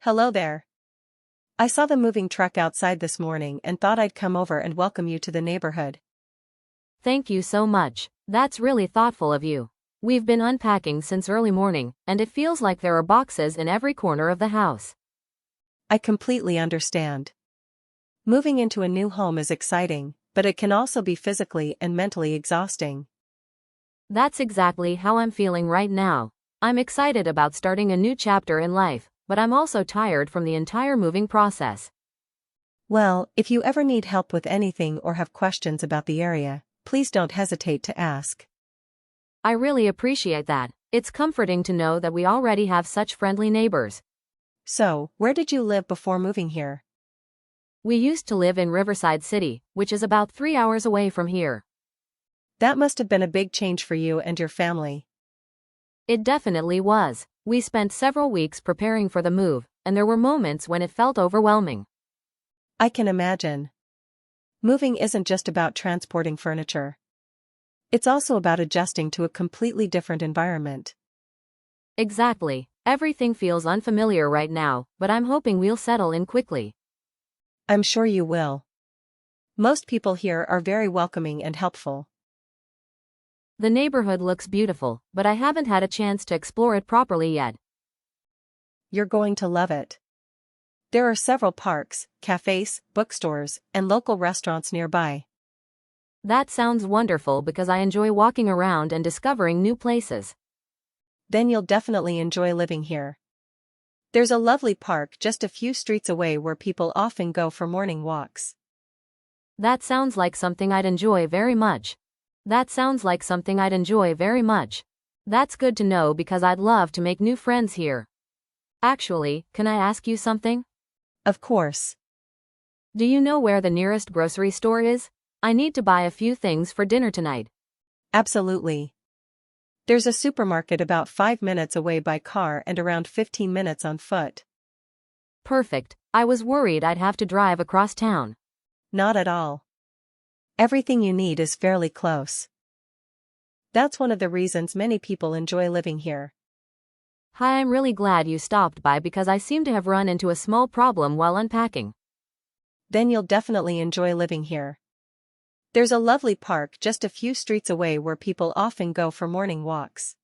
Hello there. I saw the moving truck outside this morning and thought I'd come over and welcome you to the neighborhood. Thank you so much. That's really thoughtful of you. We've been unpacking since early morning, and it feels like there are boxes in every corner of the house. I completely understand. Moving into a new home is exciting, but it can also be physically and mentally exhausting. That's exactly how I'm feeling right now. I'm excited about starting a new chapter in life, but I'm also tired from the entire moving process. Well, if you ever need help with anything or have questions about the area, please don't hesitate to ask. I really appreciate that. It's comforting to know that we already have such friendly neighbors. So, where did you live before moving here? We used to live in Riverside City, which is about 3 hours away from here. That must have been a big change for you and your family. It definitely was. We spent several weeks preparing for the move, and there were moments when it felt overwhelming. I can imagine. Moving isn't just about transporting furniture. It's also about adjusting to a completely different environment. Exactly. Everything feels unfamiliar right now, but I'm hoping we'll settle in quickly. I'm sure you will. Most people here are very welcoming and helpful. The neighborhood looks beautiful, but I haven't had a chance to explore it properly yet. You're going to love it. There are several parks, cafes, bookstores, and local restaurants nearby. That sounds wonderful because I enjoy walking around and discovering new places. Then you'll definitely enjoy living here. There's a lovely park just a few streets away where people often go for morning walks. That sounds like something I'd enjoy very much. That's good to know because I'd love to make new friends here. Actually, can I ask you something? Of course. Do you know where the nearest grocery store is? I need to buy a few things for dinner tonight. Absolutely. There's a supermarket about 5 minutes away by car and around 15 minutes on foot. Perfect. I was worried I'd have to drive across town. Not at all. Everything you need is fairly close. That's one of the reasons many people enjoy living here. Hi, I'm really glad you stopped by because I seem to have run into a small problem while unpacking. Then you'll definitely enjoy living here. There's a lovely park just a few streets away where people often go for morning walks.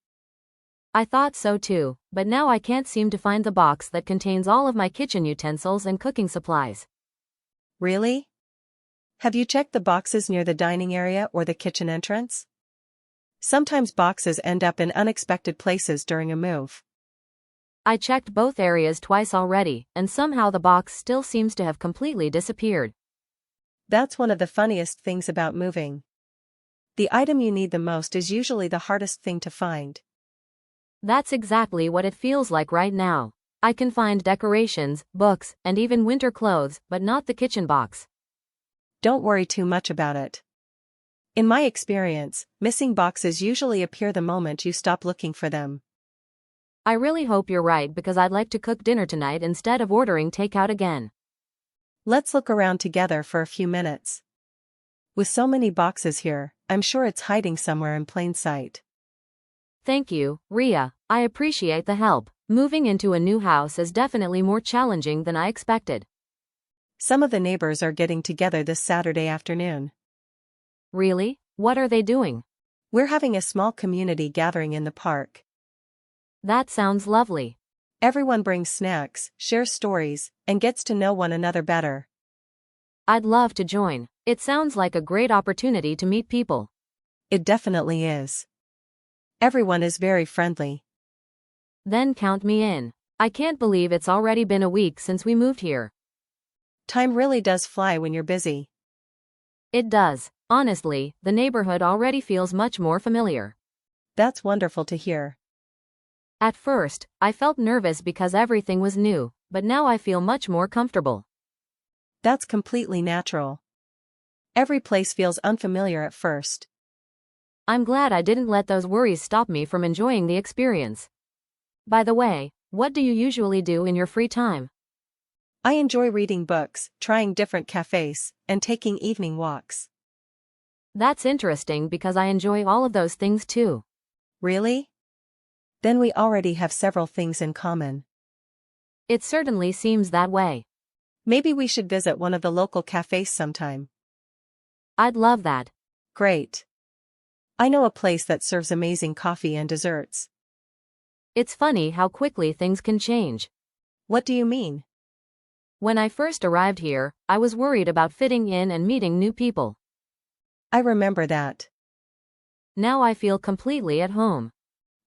I thought so too, but now I can't seem to find the box that contains all of my kitchen utensils and cooking supplies. Really? Have you checked the boxes near the dining area or the kitchen entrance? Sometimes boxes end up in unexpected places during a move. I checked both areas twice already, and somehow the box still seems to have completely disappeared. That's one of the funniest things about moving. The item you need the most is usually the hardest thing to find. That's exactly what it feels like right now. I can find decorations, books, and even winter clothes, but not the kitchen box. Don't worry too much about it. In my experience, missing boxes usually appear the moment you stop looking for them. I really hope you're right because I'd like to cook dinner tonight instead of ordering takeout again. Let's look around together for a few minutes. With so many boxes here, I'm sure it's hiding somewhere in plain sight. Thank you, Ria. I appreciate the help. Moving into a new house is definitely more challenging than I expected. Some of the neighbors are getting together this Saturday afternoon. Really? What are they doing? We're having a small community gathering in the park. That sounds lovely. Everyone brings snacks, shares stories, and gets to know one another better. I'd love to join. It sounds like a great opportunity to meet people. It definitely is. Everyone is very friendly. Then count me in. I can't believe it's already been a week since we moved here. Time really does fly when you're busy. It does. Honestly, the neighborhood already feels much more familiar. That's wonderful to hear. At first, I felt nervous because everything was new, but now I feel much more comfortable. That's completely natural. Every place feels unfamiliar at first. I'm glad I didn't let those worries stop me from enjoying the experience. By the way, what do you usually do in your free time? I enjoy reading books, trying different cafes, and taking evening walks. That's interesting because I enjoy all of those things too. Really? Then we already have several things in common. It certainly seems that way. Maybe we should visit one of the local cafes sometime. I'd love that. Great. I know a place that serves amazing coffee and desserts. It's funny how quickly things can change. What do you mean? When I first arrived here, I was worried about fitting in and meeting new people. I remember that. Now I feel completely at home.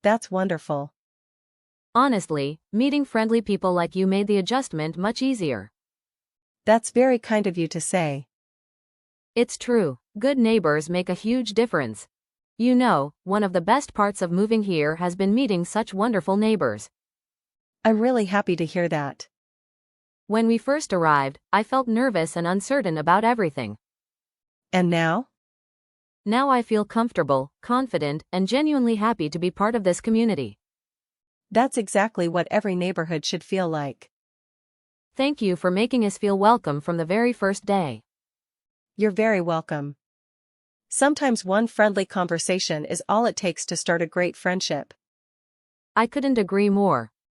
That's wonderful. Honestly, meeting friendly people like you made the adjustment much easier. That's very kind of you to say. It's true, good neighbors make a huge difference. You know, one of the best parts of moving here has been meeting such wonderful neighbors. I'm really happy to hear that. When we first arrived, I felt nervous and uncertain about everything. And now? Now I feel comfortable, confident, and genuinely happy to be part of this community. That's exactly what every neighborhood should feel like. Thank you for making us feel welcome from the very first day. You're very welcome. Sometimes one friendly conversation is all it takes to start a great friendship. I couldn't agree more.